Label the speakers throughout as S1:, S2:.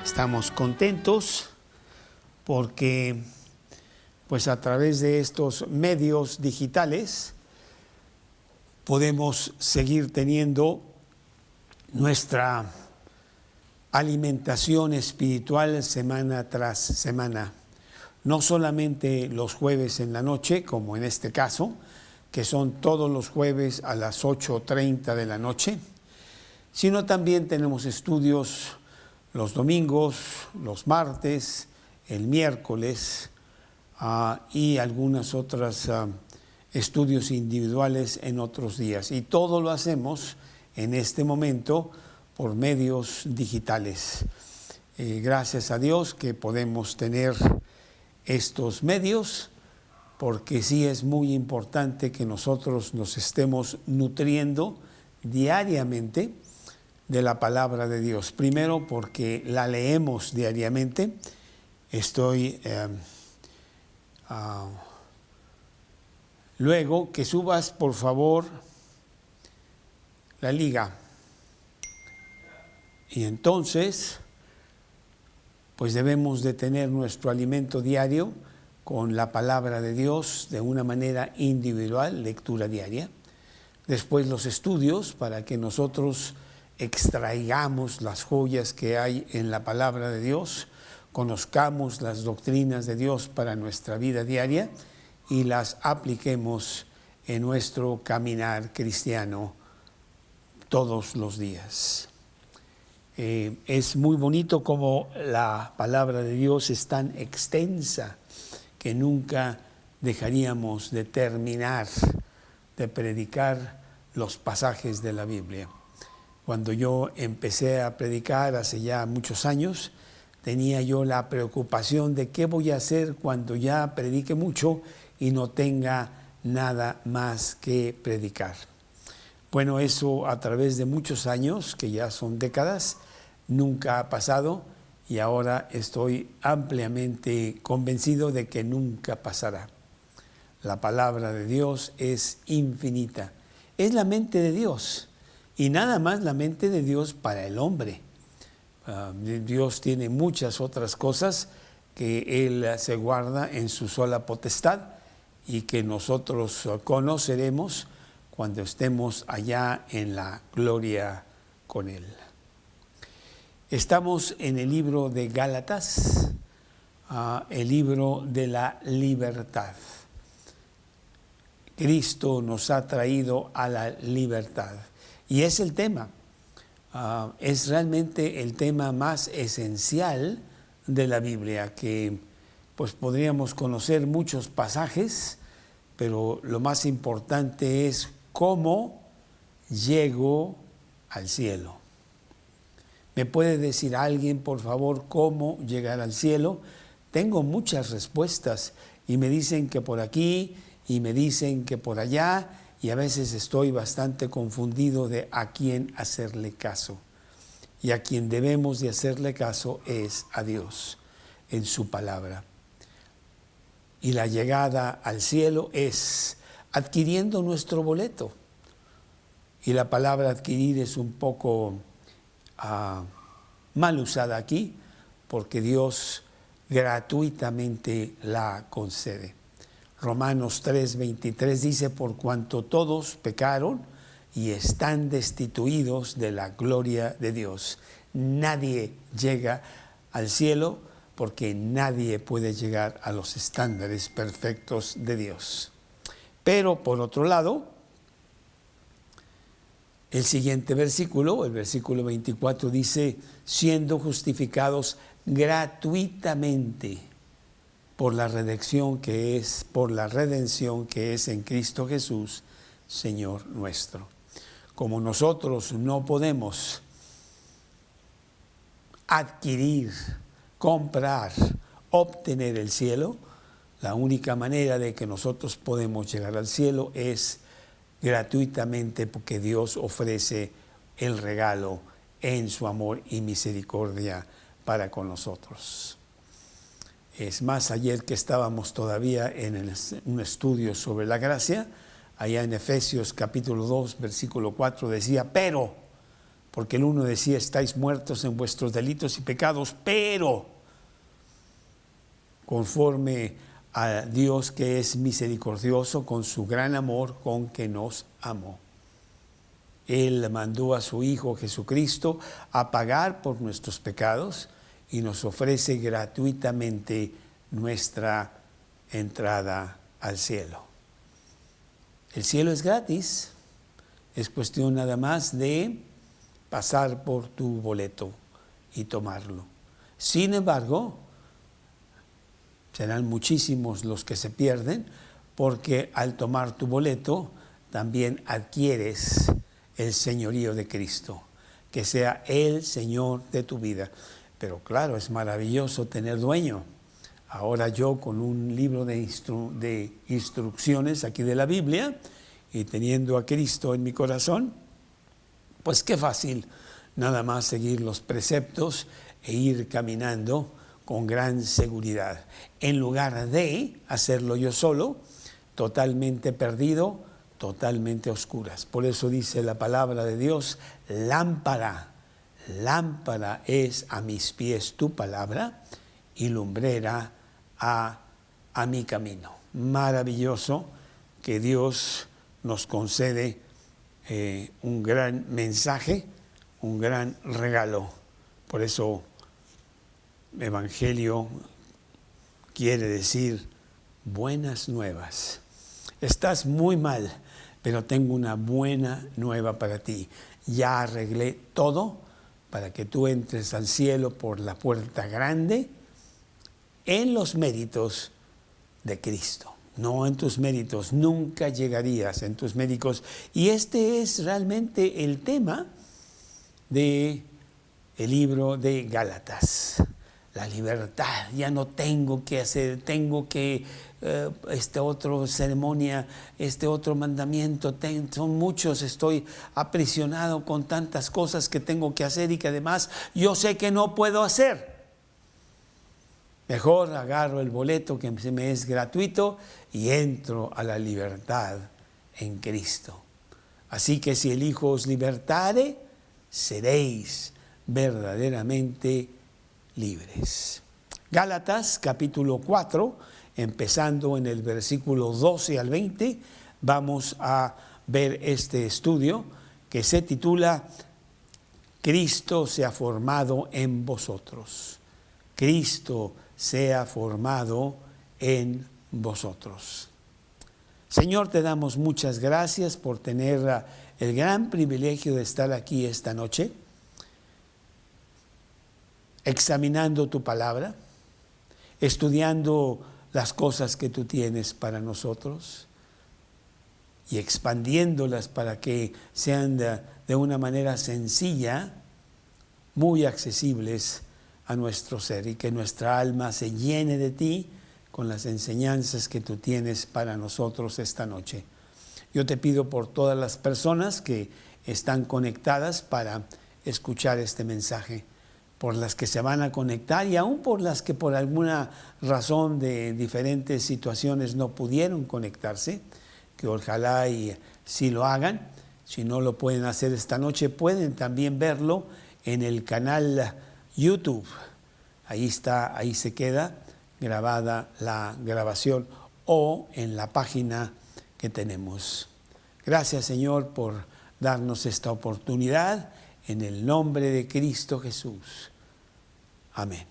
S1: Estamos contentos porque pues a través de estos medios digitales podemos seguir teniendo nuestra alimentación espiritual semana tras semana. No solamente los jueves en la noche, como en este caso, que son todos los jueves a las 8:30 de la noche, sino también tenemos estudios los domingos, los martes, el miércoles y algunas otras estudios individuales en otros días. Y todo lo hacemos en este momento por medios digitales. Gracias a Dios que podemos tener estos medios, porque sí es muy importante que nosotros nos estemos nutriendo diariamente de la palabra de Dios. Primero porque la leemos diariamente. Luego que subas por favor la liga. Y entonces pues debemos de tener nuestro alimento diario con la palabra de Dios de una manera individual, lectura diaria. Después los estudios para que nosotros extraigamos las joyas que hay en la palabra de Dios, conozcamos las doctrinas de Dios para nuestra vida diaria y las apliquemos en nuestro caminar cristiano todos los días. Es muy bonito como la palabra de Dios es tan extensa que nunca dejaríamos de terminar de predicar los pasajes de la Biblia. Cuando yo empecé a predicar hace ya muchos años, tenía yo la preocupación de qué voy a hacer cuando ya predique mucho y no tenga nada más que predicar. Bueno, eso a través de muchos años, que ya son décadas, nunca ha pasado y ahora estoy ampliamente convencido de que nunca pasará. La palabra de Dios es infinita, es la mente de Dios. Y nada más la mente de Dios para el hombre. Dios tiene muchas otras cosas que Él se guarda en su sola potestad y que nosotros conoceremos cuando estemos allá en la gloria con Él. Estamos en el libro de Gálatas, el libro de la libertad. Cristo nos ha traído a la libertad. Y es el tema, es realmente el tema más esencial de la Biblia, que pues podríamos conocer muchos pasajes, pero lo más importante es cómo llego al cielo. ¿Me puede decir alguien, por favor, cómo llegar al cielo? Tengo muchas respuestas y me dicen que por aquí y me dicen que por allá, y a veces estoy bastante confundido de a quién hacerle caso. Y a quien debemos de hacerle caso es a Dios en su palabra. Y la llegada al cielo es adquiriendo nuestro boleto. Y la palabra adquirir es un poco mal usada aquí, porque Dios gratuitamente la concede. Romanos 3:23 dice, por cuanto todos pecaron y están destituidos de la gloria de Dios. Nadie llega al cielo porque nadie puede llegar a los estándares perfectos de Dios. Pero por otro lado, el siguiente versículo, el versículo 24 dice, siendo justificados gratuitamente por la redención que es en Cristo Jesús, Señor nuestro. Como nosotros no podemos adquirir, comprar, obtener el cielo, la única manera de que nosotros podemos llegar al cielo es gratuitamente, porque Dios ofrece el regalo en su amor y misericordia para con nosotros. Es más, ayer que estábamos todavía en un estudio sobre la gracia, allá en Efesios capítulo 2, versículo 4 decía, pero porque el uno decía, estáis muertos en vuestros delitos y pecados, pero conforme a Dios que es misericordioso con su gran amor con que nos amó. Él mandó a su Hijo Jesucristo a pagar por nuestros pecados y nos ofrece gratuitamente nuestra entrada al cielo. El cielo es gratis, es cuestión nada más de pasar por tu boleto y tomarlo. Sin embargo, serán muchísimos los que se pierden, porque al tomar tu boleto también adquieres el señorío de Cristo, que sea el Señor de tu vida. Pero claro, es maravilloso tener dueño. Ahora yo con un libro de instrucciones aquí de la Biblia y teniendo a Cristo en mi corazón, pues qué fácil nada más seguir los preceptos e ir caminando con gran seguridad, en lugar de hacerlo yo solo, totalmente perdido, totalmente a oscuras. Por eso dice la palabra de Dios, lámpara es a mis pies tu palabra y lumbrera a mi camino. Maravilloso que Dios nos concede un gran mensaje, un gran regalo. Por eso Evangelio quiere decir buenas nuevas. Estás muy mal, pero tengo una buena nueva para ti. Ya arreglé todo para que tú entres al cielo por la puerta grande en los méritos de Cristo. No en tus méritos, nunca llegarías en tus méritos. Y este es realmente el tema del libro de Gálatas. La libertad, ya no tengo que hacer, tengo que, esta otra ceremonia, este otro mandamiento, son muchos, estoy aprisionado con tantas cosas que tengo que hacer y que además yo sé que no puedo hacer. Mejor agarro el boleto que se me es gratuito y entro a la libertad en Cristo. Así que si el Hijo os libertare, seréis verdaderamente libres. Gálatas capítulo 4, empezando en el versículo 12 al 20, vamos a ver este estudio que se titula Cristo se ha formado en vosotros. Cristo se ha formado en vosotros. Señor, te damos muchas gracias por tener el gran privilegio de estar aquí esta noche, examinando tu palabra, estudiando las cosas que tú tienes para nosotros y expandiéndolas para que sean de una manera sencilla, muy accesibles a nuestro ser y que nuestra alma se llene de ti con las enseñanzas que tú tienes para nosotros esta noche. Yo te pido por todas las personas que están conectadas para escuchar este mensaje, por las que se van a conectar y aún por las que por alguna razón de diferentes situaciones no pudieron conectarse, que ojalá y sí lo hagan. Si no lo pueden hacer esta noche, pueden también verlo en el canal YouTube. Ahí está, ahí se queda grabada la grabación o en la página que tenemos. Gracias, Señor, por darnos esta oportunidad en el nombre de Cristo Jesús. Amén.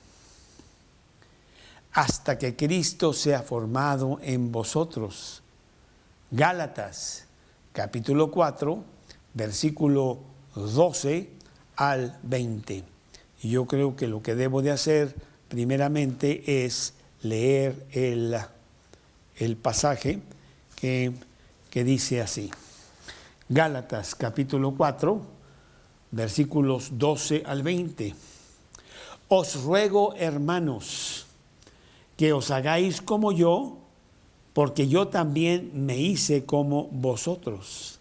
S1: Hasta que Cristo sea formado en vosotros. Gálatas, capítulo 4, versículo 12 al 20. Y yo creo que lo que debo de hacer primeramente es leer el pasaje que dice así. Gálatas capítulo 4, versículos 12 al 20. Os ruego, hermanos, que os hagáis como yo, porque yo también me hice como vosotros.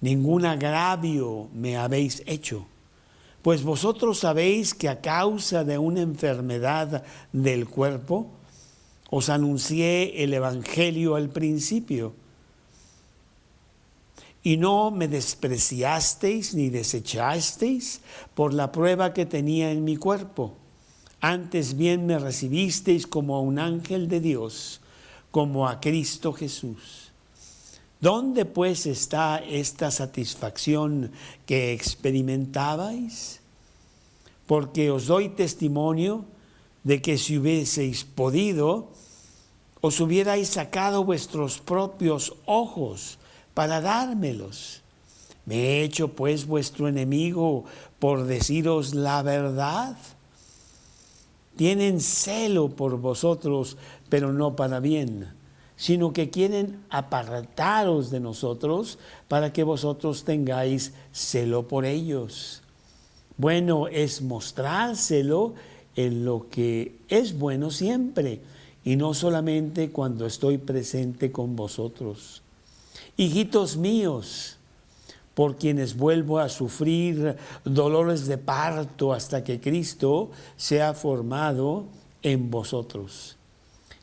S1: Ningún agravio me habéis hecho, pues vosotros sabéis que a causa de una enfermedad del cuerpo, os anuncié el Evangelio al principio. y no me despreciasteis ni desechasteis por la prueba que tenía en mi cuerpo. Antes bien me recibisteis como a un ángel de Dios, como a Cristo Jesús. ¿Dónde pues está esta satisfacción que experimentabais? Porque os doy testimonio de que si hubieseis podido, os hubierais sacado vuestros propios ojos para dármelos. ¿Me he hecho pues vuestro enemigo por deciros la verdad? Tienen celo por vosotros, pero no para bien, sino que quieren apartaros de nosotros para que vosotros tengáis celo por ellos. Bueno es mostrárselo en lo que es bueno siempre, y no solamente cuando estoy presente con vosotros. Hijitos míos, por quienes vuelvo a sufrir dolores de parto hasta que Cristo sea formado en vosotros.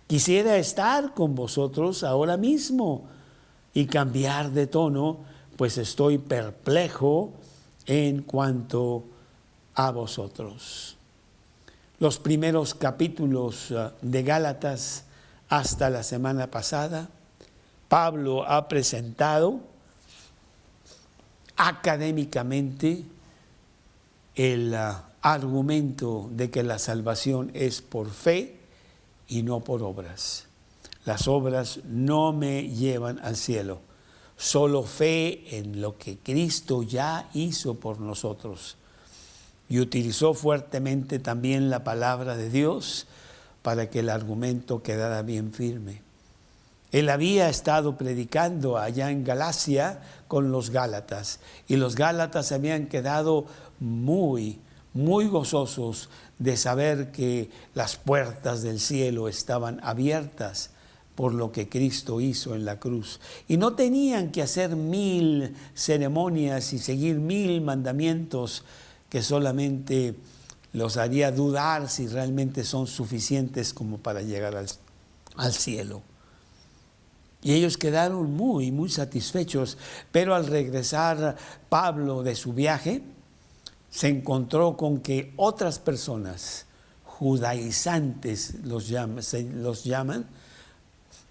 S1: Quisiera estar con vosotros ahora mismo y cambiar de tono, pues estoy perplejo en cuanto a vosotros. Los primeros capítulos de Gálatas hasta la semana pasada, Pablo ha presentado académicamente el argumento de que la salvación es por fe y no por obras. Las obras no me llevan al cielo, solo fe en lo que Cristo ya hizo por nosotros. Y utilizó fuertemente también la palabra de Dios para que el argumento quedara bien firme. Él había estado predicando allá en Galacia con los Gálatas, y los Gálatas habían quedado muy gozosos de saber que las puertas del cielo estaban abiertas por lo que Cristo hizo en la cruz. Y no tenían que hacer 1000 ceremonias y seguir 1000 mandamientos que solamente los haría dudar si realmente son suficientes como para llegar al cielo. Y ellos quedaron muy satisfechos, pero al regresar Pablo de su viaje, se encontró con que otras personas, judaizantes los llaman,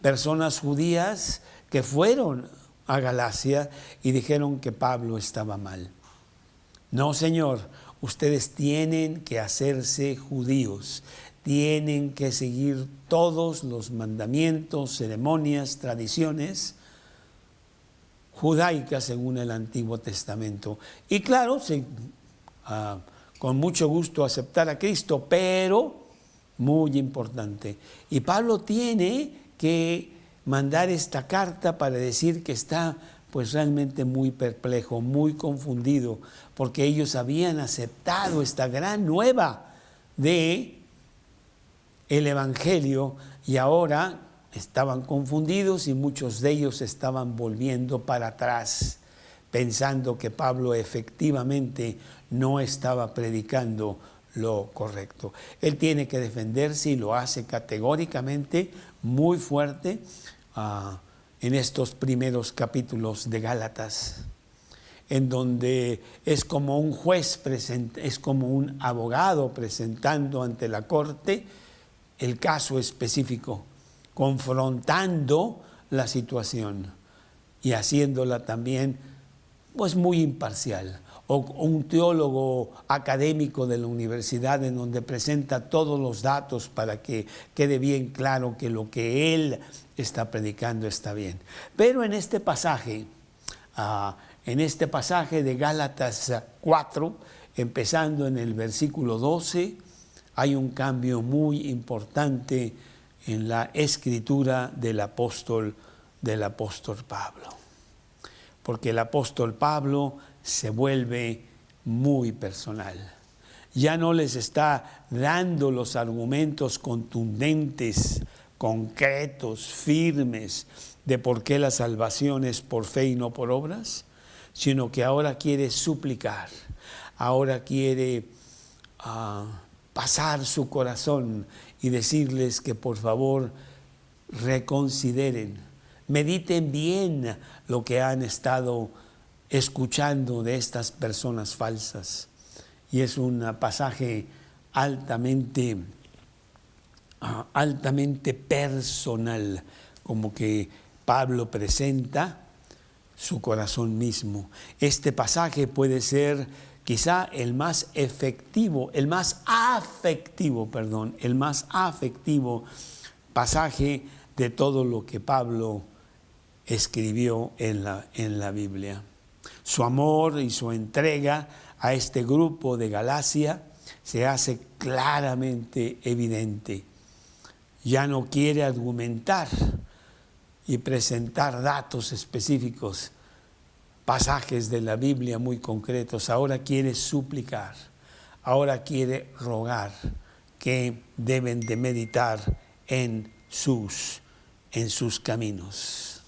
S1: personas judías que fueron a Galacia y dijeron que Pablo estaba mal. No, Señor, ustedes tienen que hacerse judíos, tienen que seguir todos los mandamientos, ceremonias, tradiciones judaicas según el Antiguo Testamento. Y claro, con mucho gusto aceptar a Cristo, pero muy importante. Y Pablo tiene que mandar esta carta para decir que está pues realmente muy perplejo, muy confundido, porque ellos habían aceptado esta gran nueva de el Evangelio y ahora estaban confundidos y muchos de ellos estaban volviendo para atrás, pensando que Pablo efectivamente no estaba predicando lo correcto. Él tiene que defenderse y lo hace categóricamente, muy fuerte, en estos primeros capítulos de Gálatas, en donde es como un juez, es como un abogado presentando ante la corte el caso específico, confrontando la situación y haciéndola también pues muy imparcial, o un teólogo académico de la universidad en donde presenta todos los datos para que quede bien claro que lo que él está predicando está bien. Pero en este pasaje de Gálatas 4, empezando en el versículo 12, hay un cambio muy importante en la escritura del apóstol Pablo. Porque el apóstol Pablo se vuelve muy personal. Ya no les está dando los argumentos contundentes, concretos, firmes de por qué la salvación es por fe y no por obras, sino que ahora quiere suplicar, ahora quiere pasar su corazón y decirles que por favor reconsideren, mediten bien lo que han estado escuchando de estas personas falsas. Y es un pasaje altamente personal, como que Pablo presenta su corazón mismo. Este pasaje puede ser quizá el más afectivo pasaje de todo lo que Pablo escribió en la Biblia. Su amor y su entrega a este grupo de Galacia se hace claramente evidente. Ya no quiere argumentar y presentar datos específicos, pasajes de la Biblia muy concretos. Ahora quiere suplicar, ahora quiere rogar que deben de meditar en sus caminos.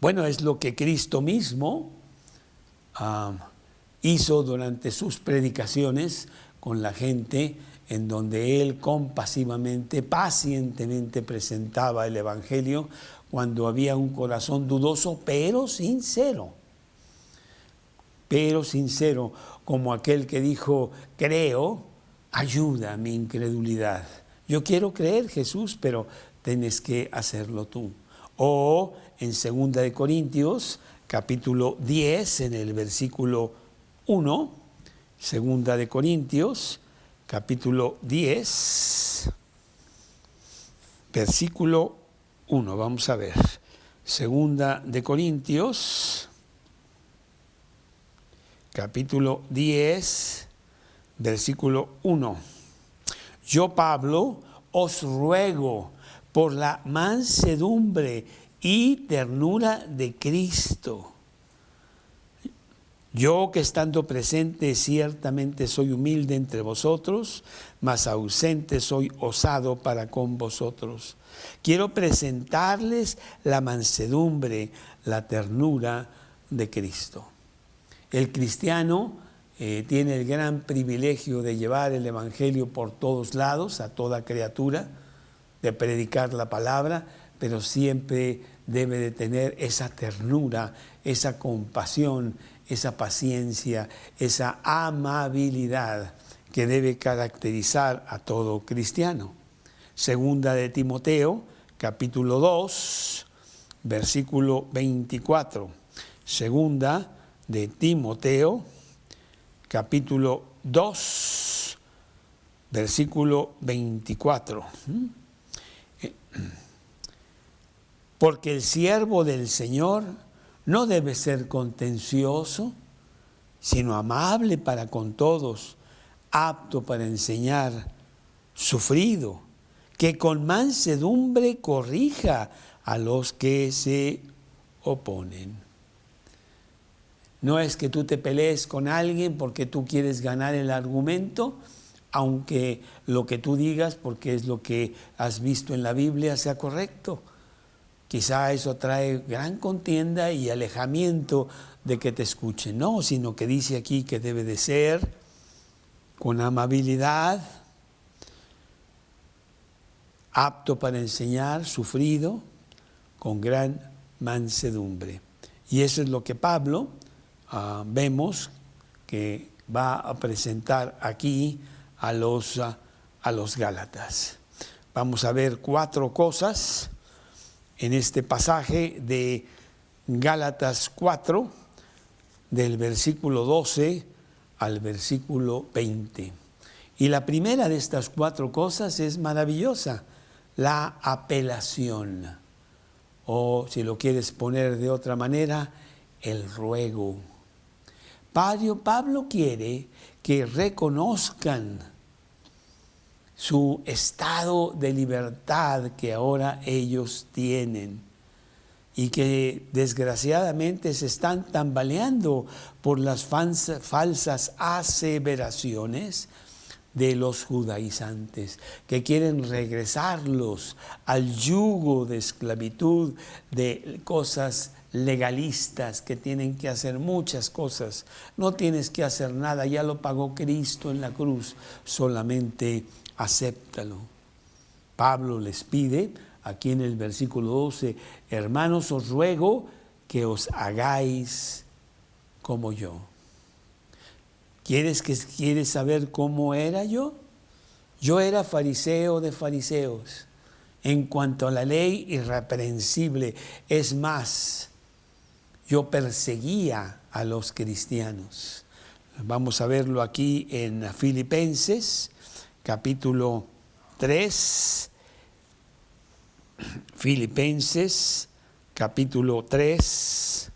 S1: Bueno, es lo que Cristo mismo hizo durante sus predicaciones con la gente, en donde Él compasivamente, pacientemente presentaba el Evangelio cuando había un corazón dudoso, pero sincero, como aquel que dijo: creo, ayuda a mi incredulidad. Yo quiero creer, Jesús, pero tienes que hacerlo tú. O en 2 de Corintios, capítulo 10, en el versículo 1, 2 de Corintios, capítulo 10, versículo 1, vamos a ver. 2 de Corintios, capítulo 10, versículo 1. Yo, Pablo, os ruego por la mansedumbre y ternura de Cristo. Yo, que estando presente ciertamente soy humilde entre vosotros, mas ausente soy osado para con vosotros. Quiero presentarles la mansedumbre, la ternura de Cristo. El cristiano tiene el gran privilegio de llevar el Evangelio por todos lados, a toda criatura, de predicar la palabra, pero siempre debe de tener esa ternura, esa compasión, esa paciencia, esa amabilidad que debe caracterizar a todo cristiano. 2 de Timoteo, capítulo 2, versículo 24. 2 de Timoteo, capítulo 2, versículo 24. Porque el siervo del Señor no debe ser contencioso, sino amable para con todos, apto para enseñar, sufrido, que con mansedumbre corrija a los que se oponen. No es que tú te pelees con alguien porque tú quieres ganar el argumento, aunque lo que tú digas, porque es lo que has visto en la Biblia, sea correcto. Quizá eso trae gran contienda y alejamiento de que te escuchen. No, sino que dice aquí que debe de ser con amabilidad, apto para enseñar, sufrido, con gran mansedumbre. Y eso es lo que Pablo vemos que va a presentar aquí a los Gálatas. Vamos a ver 4 cosas en este pasaje de Gálatas 4, del versículo 12 al versículo 20. Y la primera de estas 4 cosas es maravillosa: la apelación, o si lo quieres poner de otra manera, el ruego. Pablo quiere que reconozcan su estado de libertad que ahora ellos tienen y que desgraciadamente se están tambaleando por las falsas aseveraciones de los judaizantes, que quieren regresarlos al yugo de esclavitud, de cosas legalistas, que tienen que hacer muchas cosas. No tienes que hacer nada, ya lo pagó Cristo en la cruz, solamente acéptalo. Pablo les pide, aquí en el versículo 12, hermanos, os ruego que os hagáis como yo. ¿Quieres saber cómo era yo? Yo era fariseo de fariseos. En cuanto a la ley, irreprensible. Es más, yo perseguía a los cristianos. Vamos a verlo aquí en Filipenses, capítulo 3. Filipenses, capítulo 3.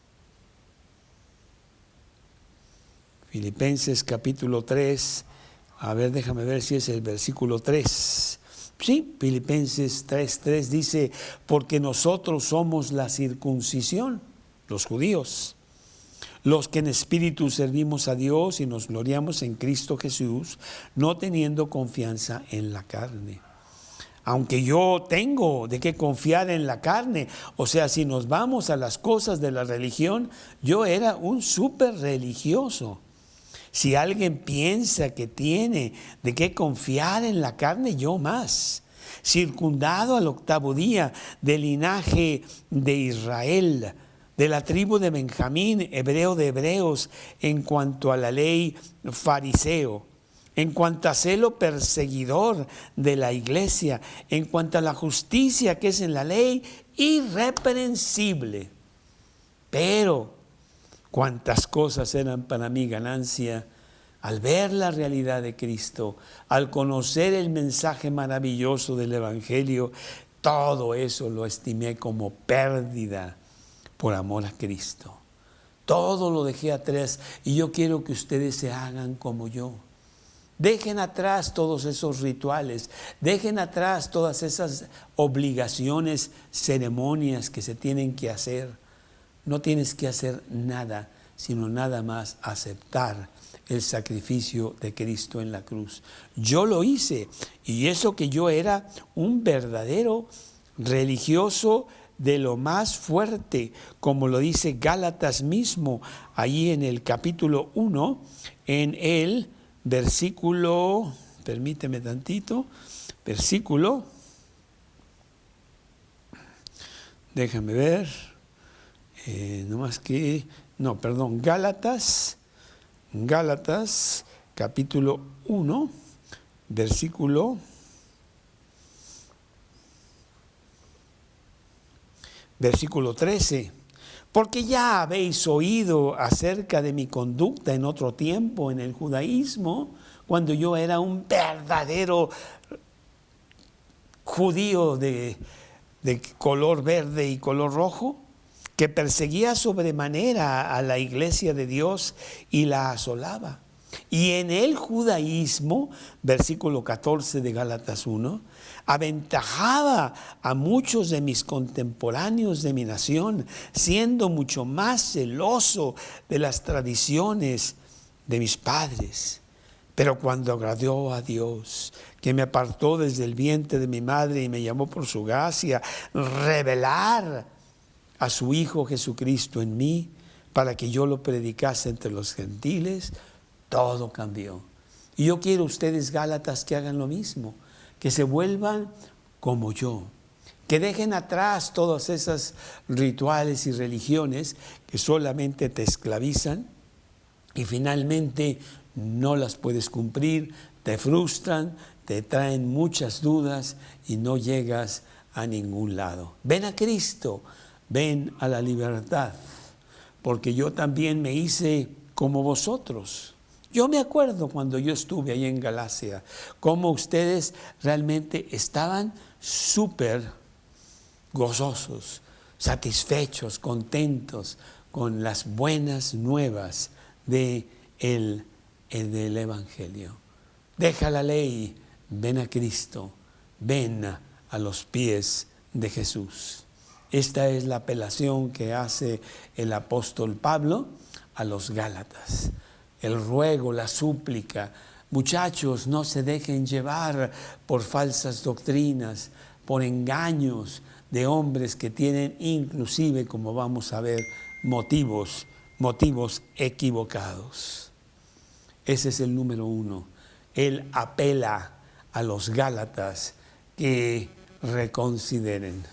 S1: Filipenses, capítulo 3. A ver, déjame ver si es el versículo 3. Sí, Filipenses 3:3 dice, porque nosotros somos la circuncisión, los judíos, los que en espíritu servimos a Dios y nos gloriamos en Cristo Jesús, no teniendo confianza en la carne. Aunque yo tengo de qué confiar en la carne, o sea, si nos vamos a las cosas de la religión, yo era un súper religioso. Si alguien piensa que tiene de qué confiar en la carne, yo más. Circundado al 8º día del linaje de Israel, de la tribu de Benjamín, hebreo de hebreos, en cuanto a la ley, fariseo, en cuanto a celo, perseguidor de la iglesia, en cuanto a la justicia que es en la ley, irreprensible. Pero cuántas cosas eran para mí ganancia al ver la realidad de Cristo, al conocer el mensaje maravilloso del Evangelio. Todo eso lo estimé como pérdida por amor a Cristo. Todo lo dejé atrás y yo quiero que ustedes se hagan como yo. Dejen atrás todos esos rituales, dejen atrás todas esas obligaciones, ceremonias que se tienen que hacer. No tienes que hacer nada, sino nada más aceptar el sacrificio de Cristo en la cruz. Yo lo hice, y eso que yo era un verdadero religioso de lo más fuerte, como lo dice Gálatas mismo, ahí en el capítulo 1, en el versículo, permíteme tantito, déjame ver, Gálatas, capítulo 1, versículo 13. Porque ya habéis oído acerca de mi conducta en otro tiempo en el judaísmo, cuando yo era un verdadero judío de color verde y color rojo, que perseguía sobremanera a la iglesia de Dios y la asolaba. Y en el judaísmo, versículo 14 de Gálatas 1, aventajaba a muchos de mis contemporáneos de mi nación, siendo mucho más celoso de las tradiciones de mis padres. Pero cuando agradó a Dios, que me apartó desde el vientre de mi madre y me llamó por su gracia, revelar a su Hijo Jesucristo en mí, para que yo lo predicase entre los gentiles, todo cambió. Y yo quiero ustedes, Gálatas, que hagan lo mismo, que se vuelvan como yo, que dejen atrás todas esas rituales y religiones que solamente te esclavizan y finalmente no las puedes cumplir, te frustran, te traen muchas dudas y no llegas a ningún lado. Ven a Cristo, ven a la libertad, porque yo también me hice como vosotros. Yo me acuerdo cuando yo estuve ahí en Galacia, cómo ustedes realmente estaban súper gozosos, satisfechos, contentos con las buenas nuevas del Evangelio. Deja la ley, ven a Cristo, ven a los pies de Jesús. Esta es la apelación que hace el apóstol Pablo a los Gálatas. El ruego, la súplica. Muchachos, no se dejen llevar por falsas doctrinas, por engaños de hombres que tienen inclusive, como vamos a ver, motivos equivocados. Ese es el número 1. Él apela a los Gálatas que reconsideren,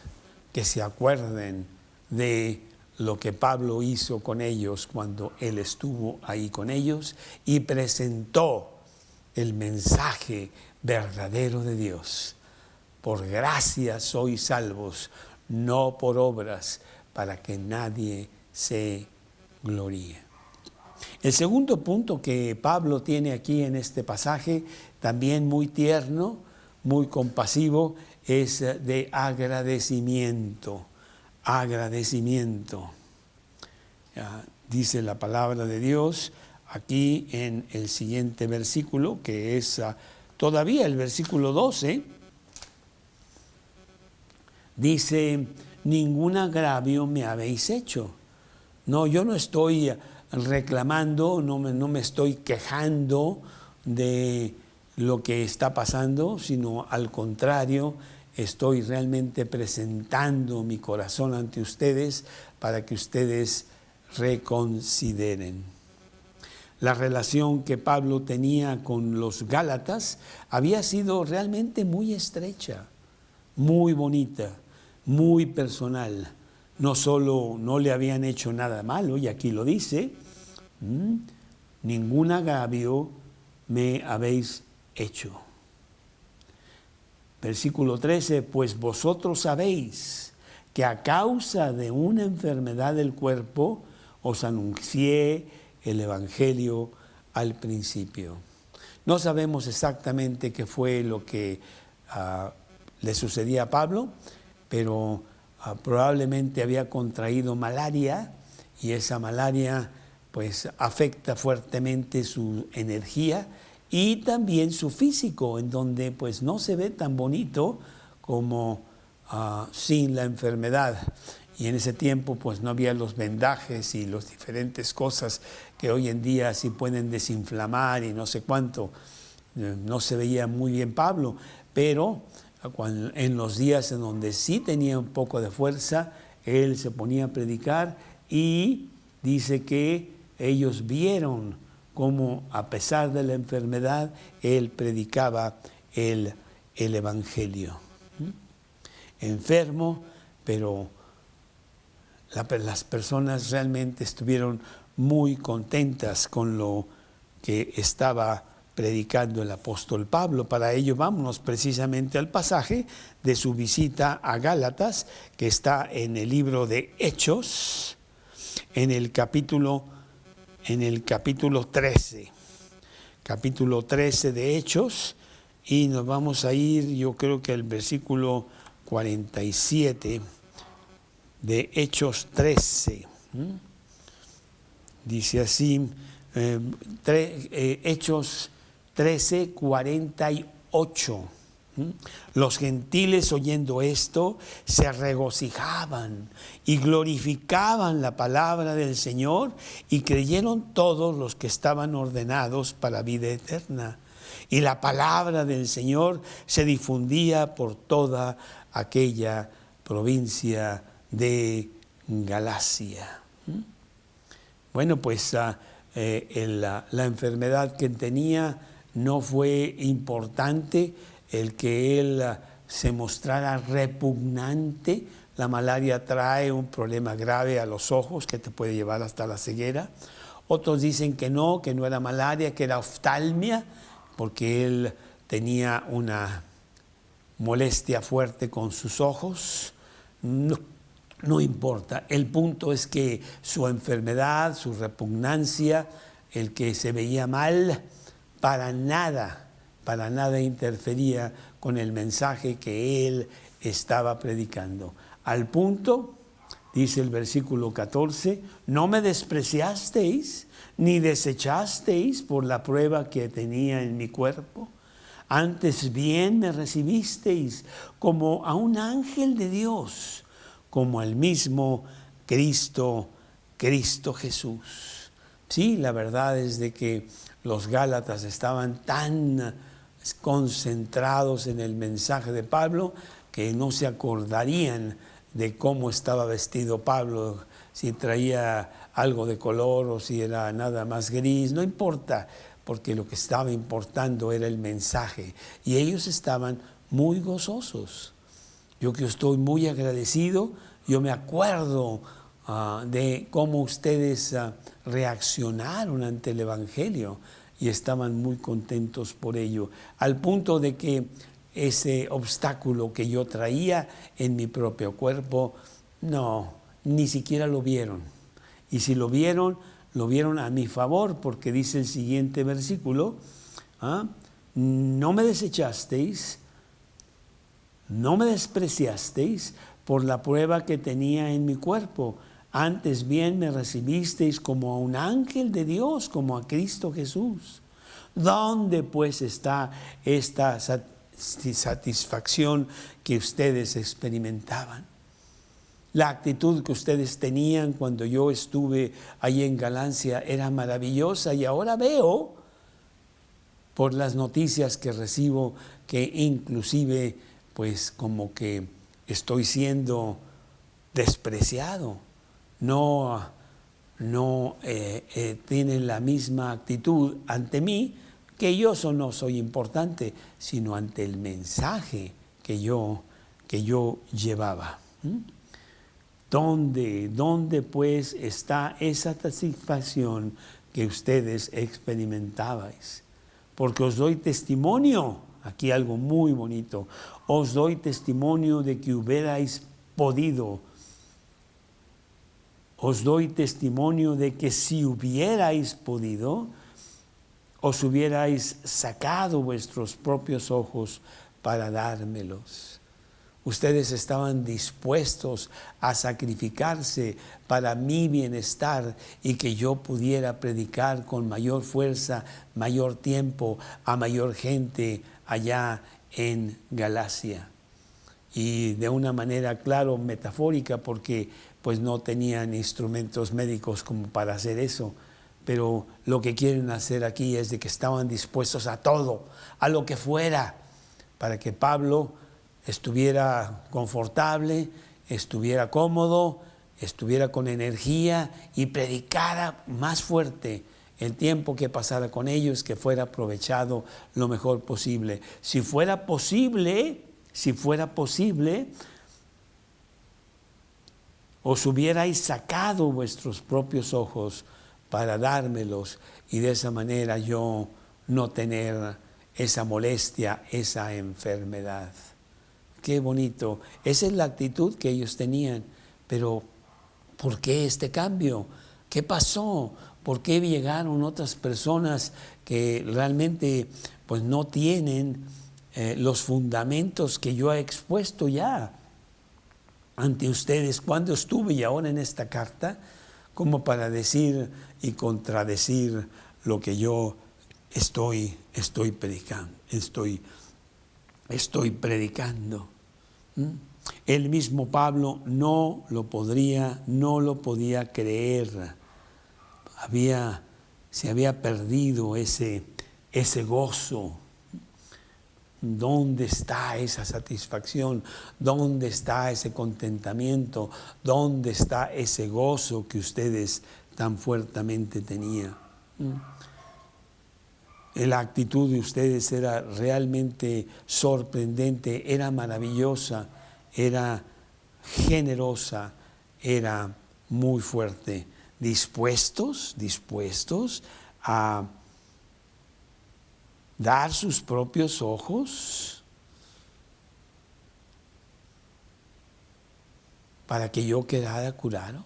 S1: que se acuerden de lo que Pablo hizo con ellos cuando él estuvo ahí con ellos y presentó el mensaje verdadero de Dios. Por gracia sois salvos, no por obras, para que nadie se gloríe. El segundo punto que Pablo tiene aquí en este pasaje, también muy tierno, muy compasivo, es de agradecimiento. Agradecimiento. Dice la palabra de Dios aquí en el siguiente versículo, que es todavía el versículo 12, dice: ningún agravio me habéis hecho. No, yo no estoy reclamando, no me estoy quejando de lo que está pasando, sino al contrario, estoy realmente presentando mi corazón ante ustedes para que ustedes reconsideren. La relación que Pablo tenía con los Gálatas había sido realmente muy estrecha, muy bonita, muy personal. No solo no le habían hecho nada malo, y aquí lo dice, ningún agravio me habéis hecho. Versículo 13, pues vosotros sabéis que a causa de una enfermedad del cuerpo os anuncié el Evangelio al principio. No sabemos exactamente qué fue lo que le sucedía a Pablo, pero probablemente había contraído malaria, y esa malaria pues afecta fuertemente su energía y también su físico, en donde pues no se ve tan bonito como sin la enfermedad. Y en ese tiempo pues no había los vendajes y las diferentes cosas que hoy en día sí pueden desinflamar y no sé cuánto. No se veía muy bien Pablo, pero en los días en donde sí tenía un poco de fuerza, él se ponía a predicar, y dice que ellos vieron cómo a pesar de la enfermedad él predicaba el Evangelio. Enfermo, pero las personas realmente estuvieron muy contentas con lo que estaba predicando el apóstol Pablo. Para ello vámonos precisamente al pasaje de su visita a Gálatas, que está en el libro de Hechos, en el capítulo 13. Capítulo 13 de Hechos, y nos vamos a ir, yo creo que al versículo 47 de Hechos 13. Dice así, Hechos 13, 48. Los gentiles, oyendo esto, se regocijaban y glorificaban la palabra del Señor, y creyeron todos los que estaban ordenados para vida eterna. Y la palabra del Señor se difundía por toda aquella provincia de Galacia. Bueno, pues la enfermedad que tenía no fue importante, el que él se mostrara repugnante. La malaria trae un problema grave a los ojos que te puede llevar hasta la ceguera. Otros dicen que no era malaria, que era oftalmia, porque él tenía una molestia fuerte con sus ojos. No importa, el punto es que su enfermedad, su repugnancia, el que se veía mal, para nada interfería con el mensaje que él estaba predicando. Al punto, dice el versículo 14, no me despreciasteis ni desechasteis por la prueba que tenía en mi cuerpo. Antes bien me recibisteis como a un ángel de Dios, como al mismo Cristo Jesús. Sí, la verdad es de que los Gálatas estaban tan concentrados en el mensaje de Pablo que no se acordarían de cómo estaba vestido Pablo, si traía algo de color o si era nada más gris, no importa, porque lo que estaba importando era el mensaje, y ellos estaban muy gozosos. Yo que estoy muy agradecido, yo me acuerdo de cómo ustedes reaccionaron ante el Evangelio y estaban muy contentos por ello, al punto de que ese obstáculo que yo traía en mi propio cuerpo, no, ni siquiera lo vieron. Y si lo vieron a mi favor, porque dice el siguiente versículo, no me desechasteis, no me despreciasteis por la prueba que tenía en mi cuerpo, antes bien me recibisteis como a un ángel de Dios, como a Cristo Jesús. ¿Dónde pues está esta satisfacción que ustedes experimentaban? La actitud que ustedes tenían cuando yo estuve allí en Galacia era maravillosa, y ahora veo por las noticias que recibo que inclusive pues como que estoy siendo despreciado. No tienen la misma actitud ante mí, que yo no soy importante, sino ante el mensaje que yo llevaba. ¿Dónde pues está esa satisfacción que ustedes experimentabais? Porque os doy testimonio, aquí algo muy bonito, os doy testimonio de que hubierais podido. Os doy testimonio de que si hubierais podido, os hubierais sacado vuestros propios ojos para dármelos. Ustedes estaban dispuestos a sacrificarse para mi bienestar y que yo pudiera predicar con mayor fuerza, mayor tiempo, a mayor gente allá en Galacia. Y de una manera, claro, metafórica, porque pues no tenían instrumentos médicos como para hacer eso. Pero lo que quieren hacer aquí es de que estaban dispuestos a todo, a lo que fuera, para que Pablo estuviera confortable, estuviera cómodo, estuviera con energía y predicara más fuerte. El tiempo que pasara con ellos, que fuera aprovechado lo mejor posible. Si fuera posible, os hubierais sacado vuestros propios ojos para dármelos, y de esa manera yo no tener esa molestia, esa enfermedad. Qué bonito. Esa es la actitud que ellos tenían. Pero ¿por qué este cambio? ¿Qué pasó? ¿Por qué llegaron otras personas que realmente pues no tienen los fundamentos que yo he expuesto ya ante ustedes cuando estuve y ahora en esta carta, como para decir y contradecir lo que yo estoy predicando? El mismo Pablo no lo podía creer. Se había perdido ese gozo. ¿Dónde está esa satisfacción? ¿Dónde está ese contentamiento? ¿Dónde está ese gozo que ustedes tan fuertemente tenían? La actitud de ustedes era realmente sorprendente, era maravillosa, era generosa, era muy fuerte. Dispuestos a dar sus propios ojos para que yo quedara curado.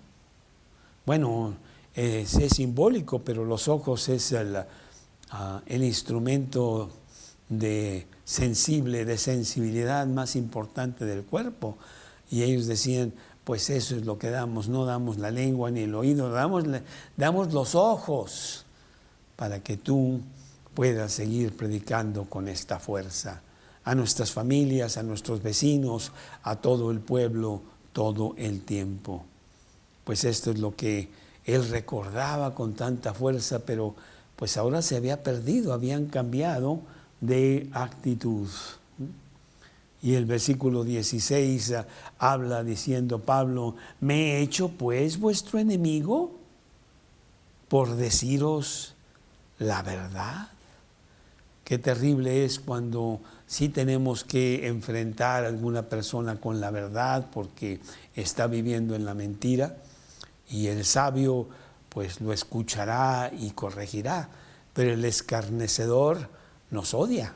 S1: Bueno, es simbólico, pero los ojos es el instrumento de sensibilidad más importante del cuerpo. Y ellos decían, pues eso es lo que damos, no damos la lengua ni el oído, damos los ojos para que tú puedas seguir predicando con esta fuerza a nuestras familias, a nuestros vecinos, a todo el pueblo, todo el tiempo. Pues esto es lo que él recordaba con tanta fuerza, pero pues ahora se había perdido, habían cambiado de actitud. Y el versículo 16 habla diciendo Pablo, ¿me he hecho pues vuestro enemigo por deciros la verdad? Qué terrible es cuando sí tenemos que enfrentar a alguna persona con la verdad porque está viviendo en la mentira, y el sabio pues lo escuchará y corregirá, pero el escarnecedor nos odia,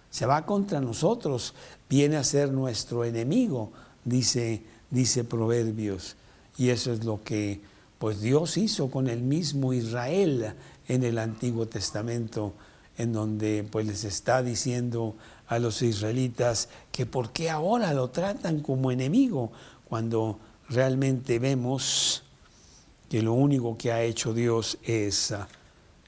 S1: se va contra nosotros, viene a ser nuestro enemigo, dice Proverbios. Y eso es lo que pues Dios hizo con el mismo Israel en el Antiguo Testamento, en donde pues les está diciendo a los israelitas que por qué ahora lo tratan como enemigo, cuando realmente vemos que lo único que ha hecho Dios es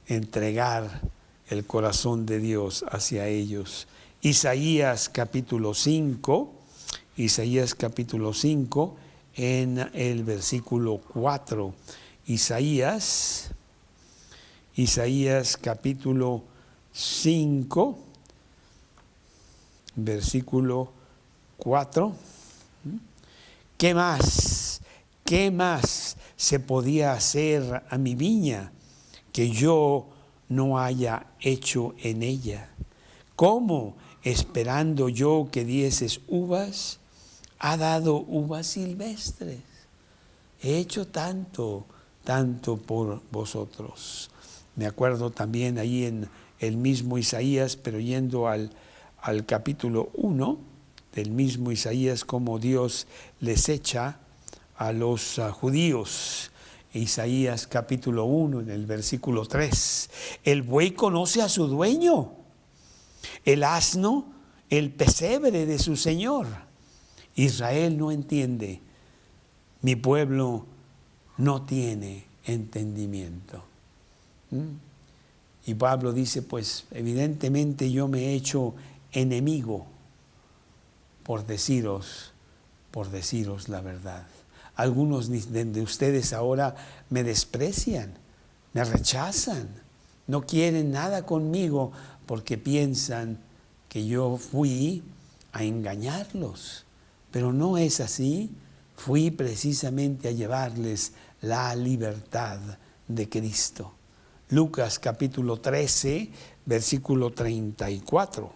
S1: entregar el corazón de Dios hacia ellos. Isaías capítulo 5 en el versículo 4. Isaías capítulo 5, versículo 4. ¿Qué más se podía hacer a mi viña que yo no haya hecho en ella? ¿Cómo, esperando yo que dieses uvas, ha dado uvas silvestres? He hecho tanto por vosotros. Me acuerdo también ahí en el mismo Isaías, pero yendo al capítulo 1 del mismo Isaías, como Dios les echa a los judíos. Isaías capítulo 1 en el versículo 3. El buey conoce a su dueño, el asno el pesebre de su señor. Israel no entiende, mi pueblo no tiene entendimiento. Y Pablo dice, pues evidentemente yo me he hecho enemigo por deciros la verdad. Algunos de ustedes ahora me desprecian, me rechazan, no quieren nada conmigo porque piensan que yo fui a engañarlos. Pero no es así. Fui precisamente a llevarles la libertad de Cristo. Lucas capítulo 13, versículo 34.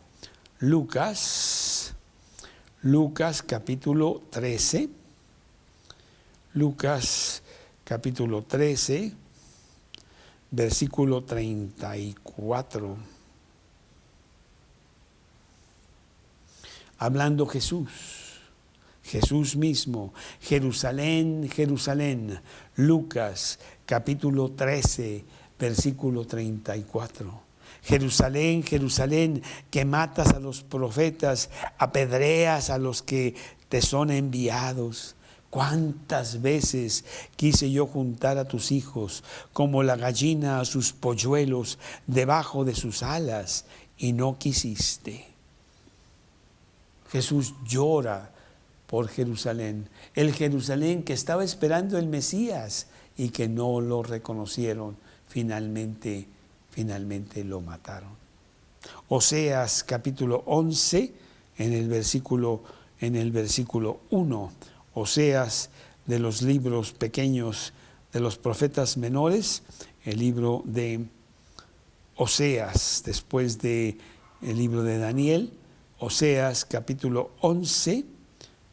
S1: Lucas capítulo 13. Lucas capítulo 13, versículo 34. Hablando Jesús mismo, Jerusalén, Jerusalén. Lucas capítulo 13, versículo 34. Jerusalén, Jerusalén, que matas a los profetas, apedreas a los que te son enviados. ¿Cuántas veces quise yo juntar a tus hijos como la gallina a sus polluelos debajo de sus alas, y no quisiste? Jesús llora por Jerusalén, el Jerusalén que estaba esperando el Mesías y que no lo reconocieron, finalmente lo mataron. Oseas capítulo 11 en el versículo 1. Oseas, de los libros pequeños de los profetas menores, el libro de Oseas, después de el libro de Daniel. Oseas capítulo 11,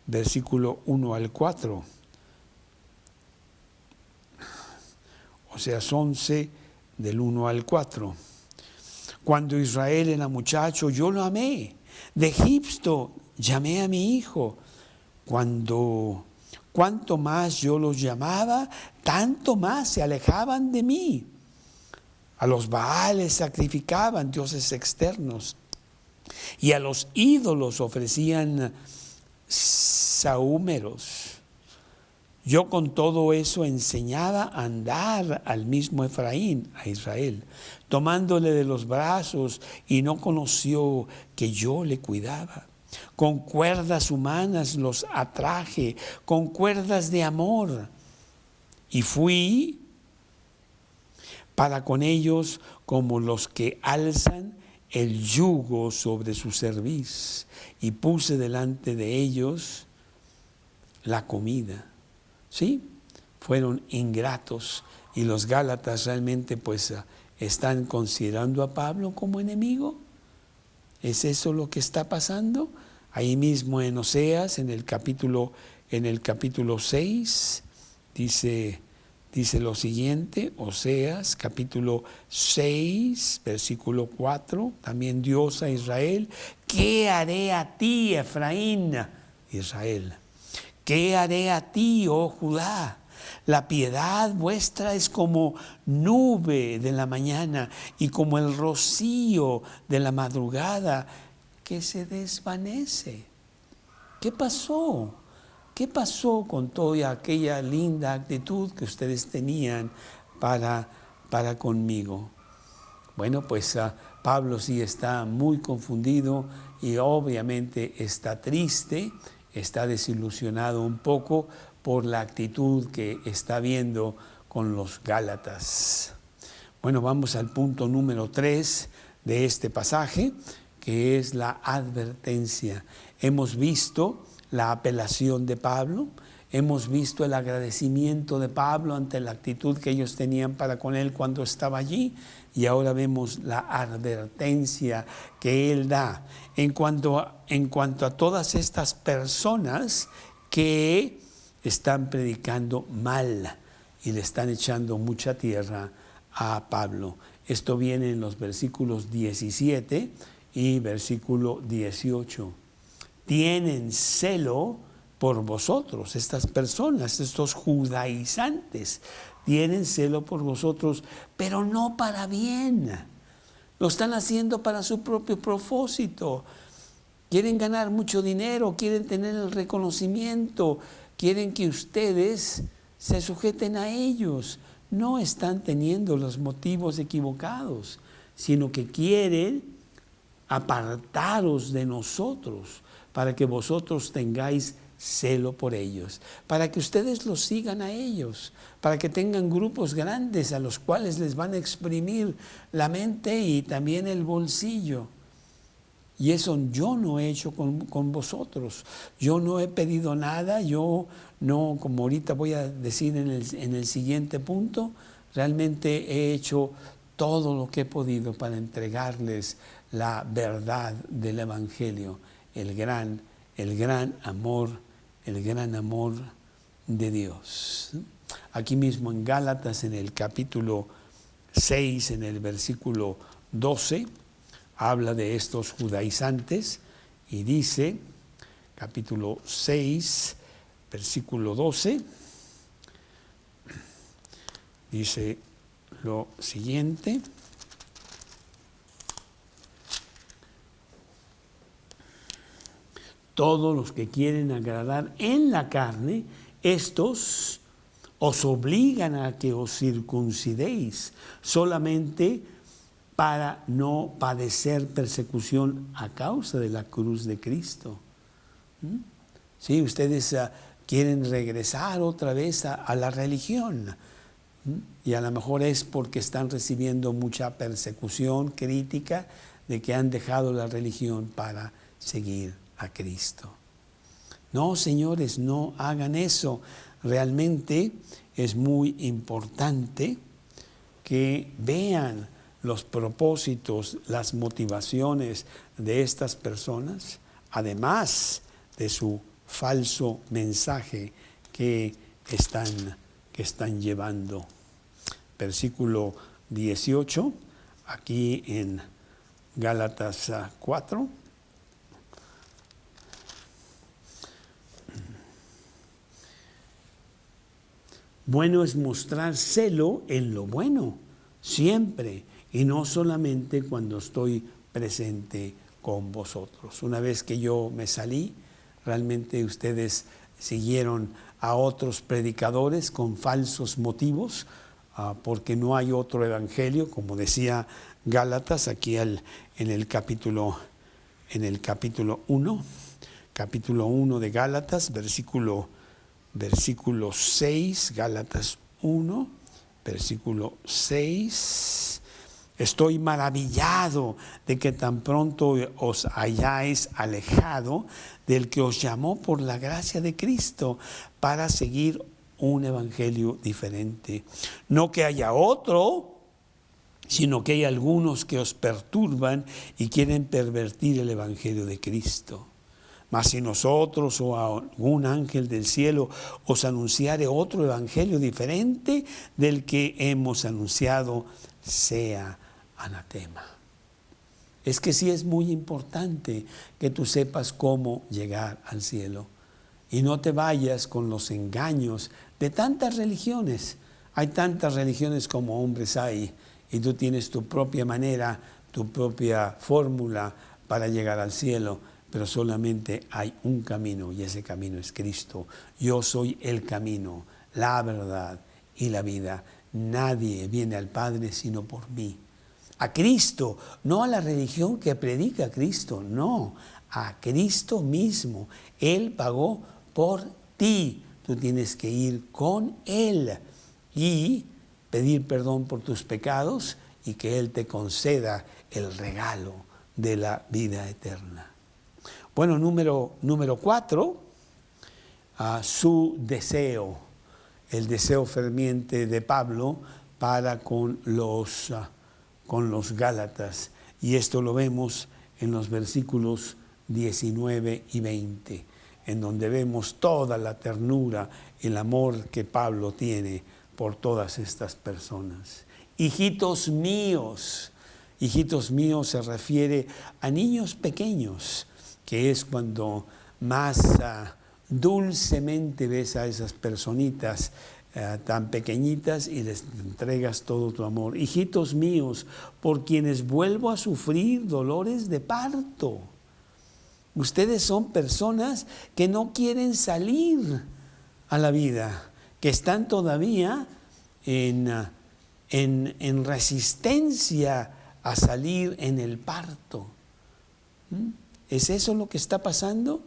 S1: versículo 1 al 4. Oseas 11, del 1 al 4. Cuando Israel era muchacho, yo lo amé. De Egipto llamé a mi hijo. Cuanto más yo los llamaba, tanto más se alejaban de mí. A los Baales sacrificaban, dioses externos, y a los ídolos ofrecían sahúmeros. Yo con todo eso enseñaba a andar al mismo Efraín, a Israel, tomándole de los brazos, y no conoció que yo le cuidaba. Con cuerdas humanas los atraje, con cuerdas de amor, y fui para con ellos como los que alzan el yugo sobre su cerviz, y puse delante de ellos la comida. Sí, fueron ingratos, y los Gálatas realmente pues están considerando a Pablo como enemigo. ¿Es eso lo que está pasando? Ahí mismo en Oseas, en el capítulo 6, dice lo siguiente, Oseas capítulo 6, versículo 4, también Dios a Israel: ¿qué haré a ti, Efraín? Israel. ¿Qué haré a ti, oh Judá? La piedad vuestra es como nube de la mañana y como el rocío de la madrugada que se desvanece. ¿Qué pasó? ¿Qué pasó con toda aquella linda actitud que ustedes tenían para conmigo? Bueno, pues Pablo sí está muy confundido y obviamente está triste, está desilusionado un poco por la actitud que está viendo con los Gálatas. Bueno, vamos al punto número 3 de este pasaje, que es la advertencia. Hemos visto la apelación de Pablo, hemos visto el agradecimiento de Pablo ante la actitud que ellos tenían para con él cuando estaba allí, y ahora vemos la advertencia que él da en cuanto a todas estas personas que están predicando mal y le están echando mucha tierra a Pablo. Esto viene en los versículos 17 y versículo 18. Tienen celo por vosotros, estas personas, estos judaizantes, tienen celo por vosotros, pero no para bien. Lo están haciendo para su propio propósito. Quieren ganar mucho dinero, quieren tener el reconocimiento, quieren que ustedes se sujeten a ellos. No están teniendo los motivos equivocados, sino que quieren apartaros de nosotros para que vosotros tengáis celo por ellos, para que ustedes los sigan a ellos, para que tengan grupos grandes a los cuales les van a exprimir la mente y también el bolsillo. Y eso yo no he hecho con vosotros. Yo no he pedido nada, yo no, como ahorita voy a decir en el siguiente punto, realmente he hecho todo lo que he podido para entregarles la verdad del Evangelio, el gran amor de Dios. Aquí mismo en Gálatas, en el capítulo 6, en el versículo 12, habla de estos judaizantes y dice, capítulo 6, versículo 12, dice lo siguiente: todos los que quieren agradar en la carne, estos os obligan a que os circuncidéis solamente para no padecer persecución a causa de la cruz de Cristo. Sí, ustedes quieren regresar otra vez a la religión, y a lo mejor es porque están recibiendo mucha persecución, crítica, de que han dejado la religión para seguir a Cristo. No, señores, no hagan eso. Realmente es muy importante que vean los propósitos, las motivaciones de estas personas, además de su falso mensaje que están llevando. Versículo 18, aquí en Gálatas 4. Bueno es mostrar celo en lo bueno, siempre, y no solamente cuando estoy presente con vosotros. Una vez que yo me salí, realmente ustedes siguieron a otros predicadores con falsos motivos, porque no hay otro evangelio, como decía Gálatas aquí en el capítulo 1, capítulo 1 de Gálatas, versículo 6, Gálatas 1, versículo 6. Estoy maravillado de que tan pronto os hayáis alejado del que os llamó por la gracia de Cristo para seguir un evangelio diferente. No que haya otro, sino que hay algunos que os perturban y quieren pervertir el evangelio de Cristo. Mas si nosotros o algún ángel del cielo os anunciare otro evangelio diferente del que hemos anunciado, sea anatema. Es que sí es muy importante que tú sepas cómo llegar al cielo y no te vayas con los engaños de tantas religiones. Hay tantas religiones como hombres hay, y tú tienes tu propia manera, tu propia fórmula para llegar al cielo, pero solamente hay un camino y ese camino es Cristo. Yo soy el camino, la verdad y la vida. Nadie viene al Padre sino por mí. A Cristo, no a la religión que predica Cristo, no, a Cristo mismo. Él pagó por ti. Tú tienes que ir con Él y pedir perdón por tus pecados y que Él te conceda el regalo de la vida eterna. Bueno, número 4, su deseo, el deseo ferviente de Pablo para con los Gálatas. Y esto lo vemos en los versículos 19 y 20, en donde vemos toda la ternura, el amor que Pablo tiene por todas estas personas. Hijitos míos se refiere a niños pequeños, que es cuando más dulcemente ves a esas personitas tan pequeñitas y les entregas todo tu amor. Hijitos míos, por quienes vuelvo a sufrir dolores de parto. Ustedes son personas que no quieren salir a la vida, que están todavía en resistencia a salir en el parto. ¿Es eso lo que está pasando?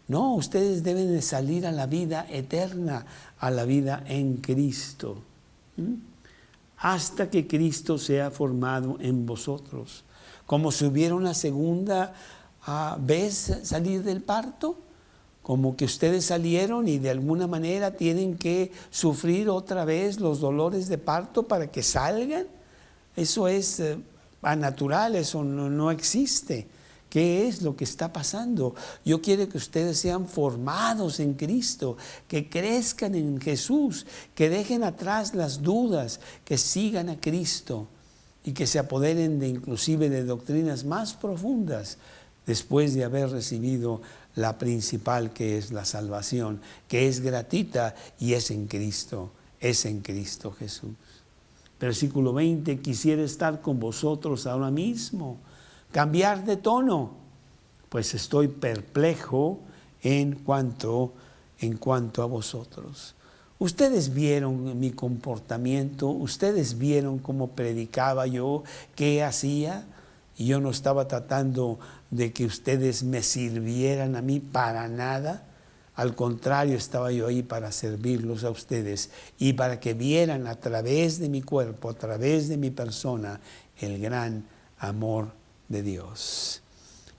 S1: No, ustedes deben de salir a la vida eterna, a la vida en Cristo, hasta que Cristo sea formado en vosotros. Como si hubiera una segunda vez salir del parto, como que ustedes salieron y de alguna manera tienen que sufrir otra vez los dolores de parto para que salgan. Eso es anatural, eso no existe. ¿Qué es lo que está pasando? Yo quiero que ustedes sean formados en Cristo, que crezcan en Jesús, que dejen atrás las dudas, que sigan a Cristo y que se apoderen inclusive de doctrinas más profundas después de haber recibido la principal, que es la salvación, que es gratuita y es en Cristo Jesús. Versículo 20, quisiera estar con vosotros ahora mismo. Cambiar de tono, pues estoy perplejo en cuanto a vosotros. Ustedes vieron mi comportamiento, ustedes vieron cómo predicaba yo, qué hacía, y yo no estaba tratando de que ustedes me sirvieran a mí para nada. Al contrario, estaba yo ahí para servirlos a ustedes y para que vieran a través de mi cuerpo, a través de mi persona, el gran amor de Dios.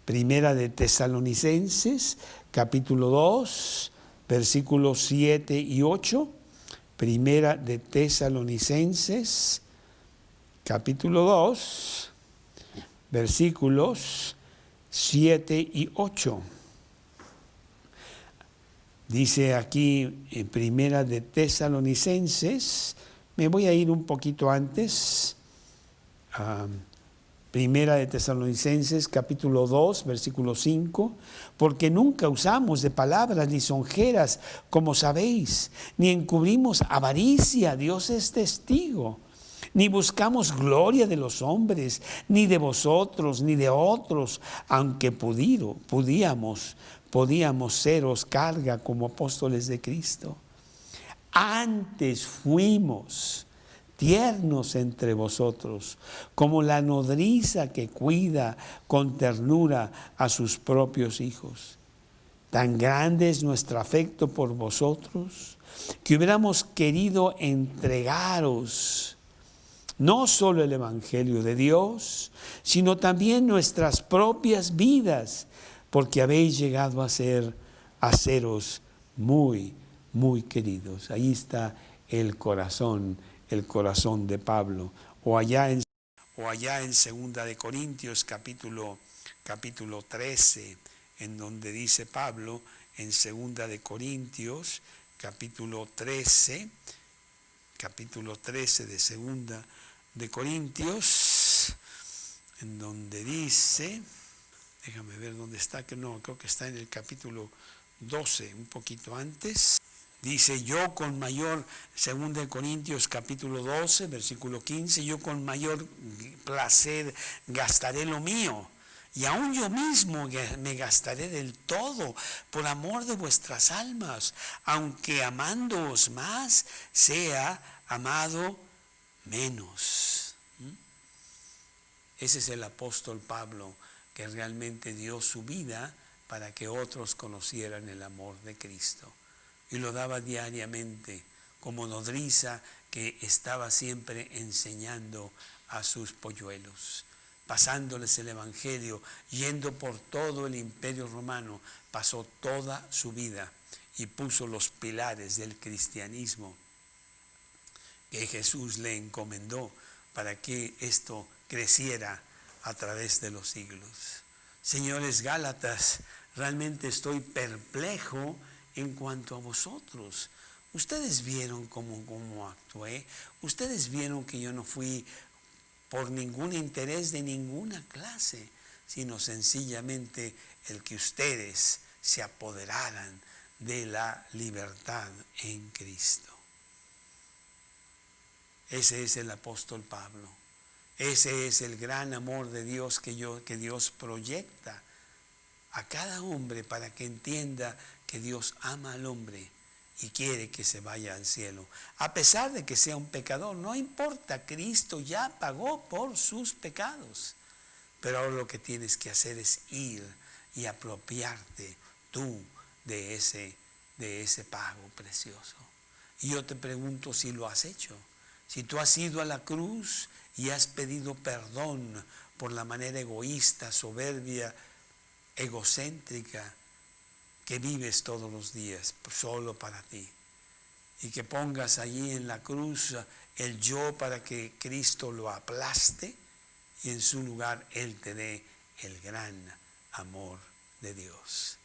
S1: Primera de Tesalonicenses, capítulo 2, versículos 7 y 8. Primera de Tesalonicenses, capítulo 2, versículos 7 y 8. Dice aquí en Primera de Tesalonicenses, me voy a ir un poquito antes, Primera de Tesalonicenses, capítulo 2, versículo 5, porque nunca usamos de palabras lisonjeras, como sabéis, ni encubrimos avaricia, Dios es testigo, ni buscamos gloria de los hombres, ni de vosotros, ni de otros, aunque podíamos seros carga como apóstoles de Cristo. Antes fuimos tiernos entre vosotros, como la nodriza que cuida con ternura a sus propios hijos. Tan grande es nuestro afecto por vosotros, que hubiéramos querido entregaros no solo el Evangelio de Dios, sino también nuestras propias vidas, porque habéis llegado a seros muy, muy queridos. Ahí está el corazón de Pablo. O allá o allá en 2 Corintios capítulo 13, en donde dice Pablo, en 2 Corintios capítulo 13 de 2 Corintios, en donde dice, déjame ver dónde está, que no, creo que está en el capítulo 12, un poquito antes. Dice, yo con mayor, 2 Corintios capítulo 12, versículo 15, yo con mayor placer gastaré lo mío, y aún yo mismo me gastaré del todo por amor de vuestras almas, aunque amándoos más, sea amado menos. Ese es el apóstol Pablo, que realmente dio su vida para que otros conocieran el amor de Cristo. Y lo daba diariamente como nodriza que estaba siempre enseñando a sus polluelos, pasándoles el evangelio, yendo por todo el imperio romano, pasó toda su vida y puso los pilares del cristianismo que Jesús le encomendó para que esto creciera a través de los siglos. Señores Gálatas, realmente estoy perplejo en cuanto a vosotros. Ustedes vieron cómo actué, ustedes vieron que yo no fui por ningún interés de ninguna clase, sino sencillamente el que ustedes se apoderaran de la libertad en Cristo. Ese es el apóstol Pablo. Ese es el gran amor de Dios que Dios proyecta a cada hombre para que entienda que Dios ama al hombre y quiere que se vaya al cielo. A pesar de que sea un pecador, no importa, Cristo ya pagó por sus pecados. Pero ahora lo que tienes que hacer es ir y apropiarte tú de ese pago precioso. Y yo te pregunto si lo has hecho. Si tú has ido a la cruz y has pedido perdón por la manera egoísta, soberbia, egocéntrica que vives todos los días solo para ti, y que pongas allí en la cruz el yo para que Cristo lo aplaste y en su lugar Él te dé el gran amor de Dios,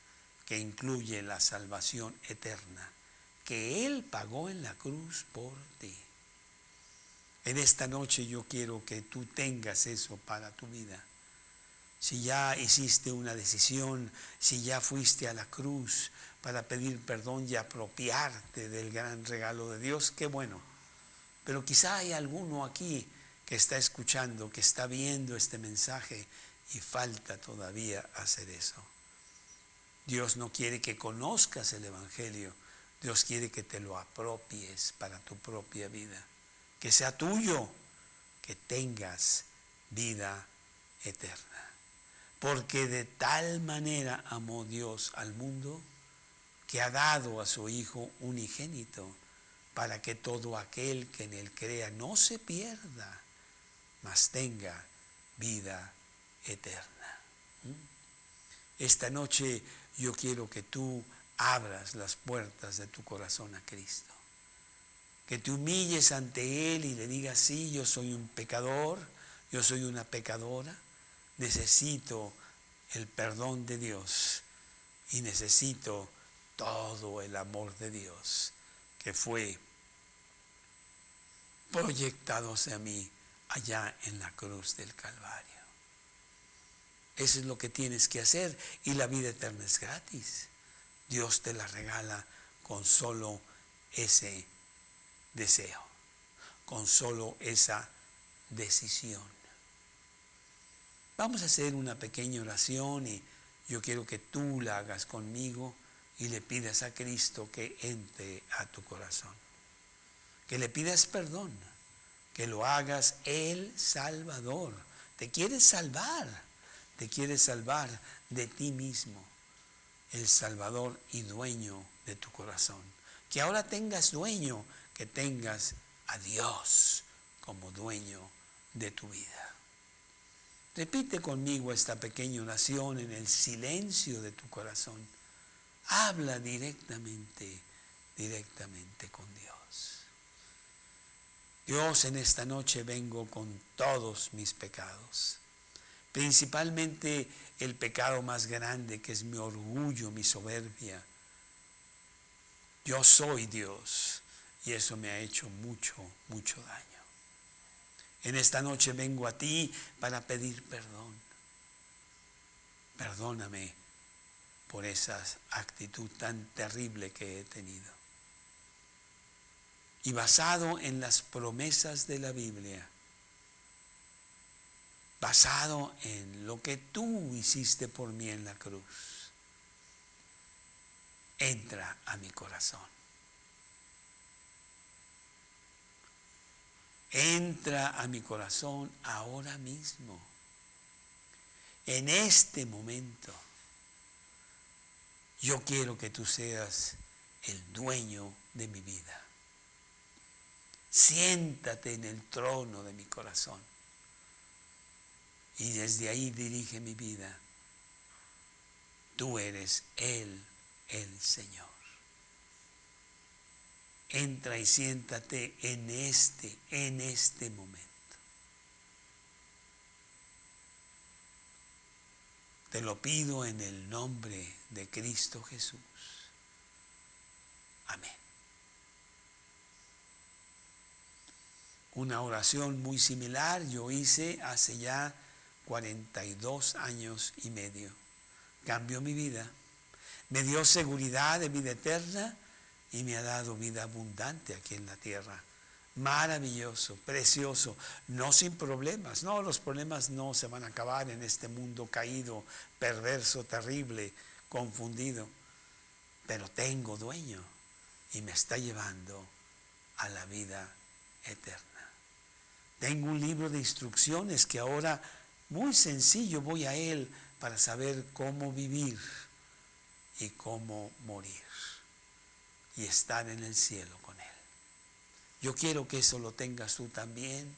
S1: que incluye la salvación eterna, que Él pagó en la cruz por ti. En esta noche yo quiero que tú tengas eso para tu vida. Si ya hiciste una decisión, si ya fuiste a la cruz para pedir perdón y apropiarte del gran regalo de Dios, qué bueno. Pero quizá hay alguno aquí que está escuchando, que está viendo este mensaje y falta todavía hacer eso. Dios no quiere que conozcas el Evangelio, Dios quiere que te lo apropies para tu propia vida, que sea tuyo, que tengas vida eterna. Porque de tal manera amó Dios al mundo que ha dado a su Hijo unigénito para que todo aquel que en Él crea no se pierda, mas tenga vida eterna. Esta noche yo quiero que tú abras las puertas de tu corazón a Cristo. Que te humilles ante Él y le digas, sí, yo soy un pecador, yo soy una pecadora, necesito el perdón de Dios y necesito todo el amor de Dios que fue proyectado hacia mí allá en la cruz del Calvario. Eso es lo que tienes que hacer y la vida eterna es gratis. Dios te la regala con solo ese deseo, con solo esa decisión. Vamos a hacer una pequeña oración y yo quiero que tú la hagas conmigo y le pidas a Cristo que entre a tu corazón. Que le pidas perdón, que lo hagas el Salvador. Te quieres salvar de ti mismo, el Salvador y dueño de tu corazón. Que ahora tengas dueño, que tengas a Dios como dueño de tu vida. Repite conmigo esta pequeña oración en el silencio de tu corazón. Habla directamente con Dios. Dios, en esta noche vengo con todos mis pecados, principalmente el pecado más grande, que es mi orgullo, mi soberbia. Yo soy Dios y eso me ha hecho mucho, mucho daño. En esta noche vengo a ti para pedir perdón. Perdóname por esa actitud tan terrible que he tenido. Y basado en las promesas de la Biblia, basado en lo que tú hiciste por mí en la cruz, entra a mi corazón. Entra a mi corazón ahora mismo, en este momento. Yo quiero que tú seas el dueño de mi vida. Siéntate en el trono de mi corazón y desde ahí dirige mi vida. Tú eres el Señor. Entra y siéntate en este momento. Te lo pido en el nombre de Cristo Jesús. Amén. Una oración muy similar yo hice hace ya 42 años y medio. Cambió mi vida. Me dio seguridad de vida eterna y me ha dado vida abundante aquí en la tierra. Maravilloso, precioso, no sin problemas. No, los problemas no se van a acabar en este mundo caído, perverso, terrible, confundido. Pero tengo dueño y me está llevando a la vida eterna. Tengo un libro de instrucciones que ahora, muy sencillo, voy a él para saber cómo vivir y cómo morir y estar en el cielo con él. Yo quiero que eso lo tengas tú también.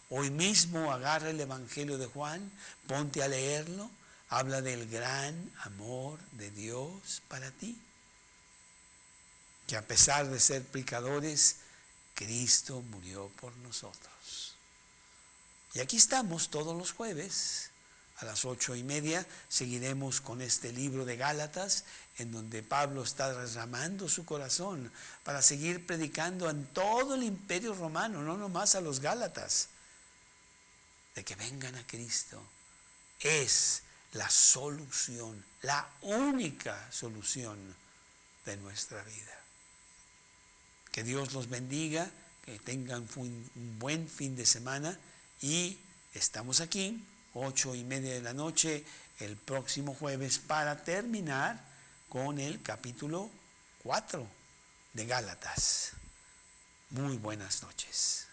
S1: Hoy mismo agarra el Evangelio de Juan, ponte a leerlo, habla del gran amor de Dios para ti. Que a pesar de ser pecadores, Cristo murió por nosotros. Y aquí estamos todos los jueves. A las 8:30 seguiremos con este libro de Gálatas, en donde Pablo está derramando su corazón para seguir predicando en todo el imperio romano, no nomás a los Gálatas, de que vengan a Cristo. Es la solución, la única solución de nuestra vida. Que Dios los bendiga, que tengan un buen fin de semana y estamos aquí 8:30 de la noche el próximo jueves para terminar con el capítulo 4 de Gálatas. Muy buenas noches.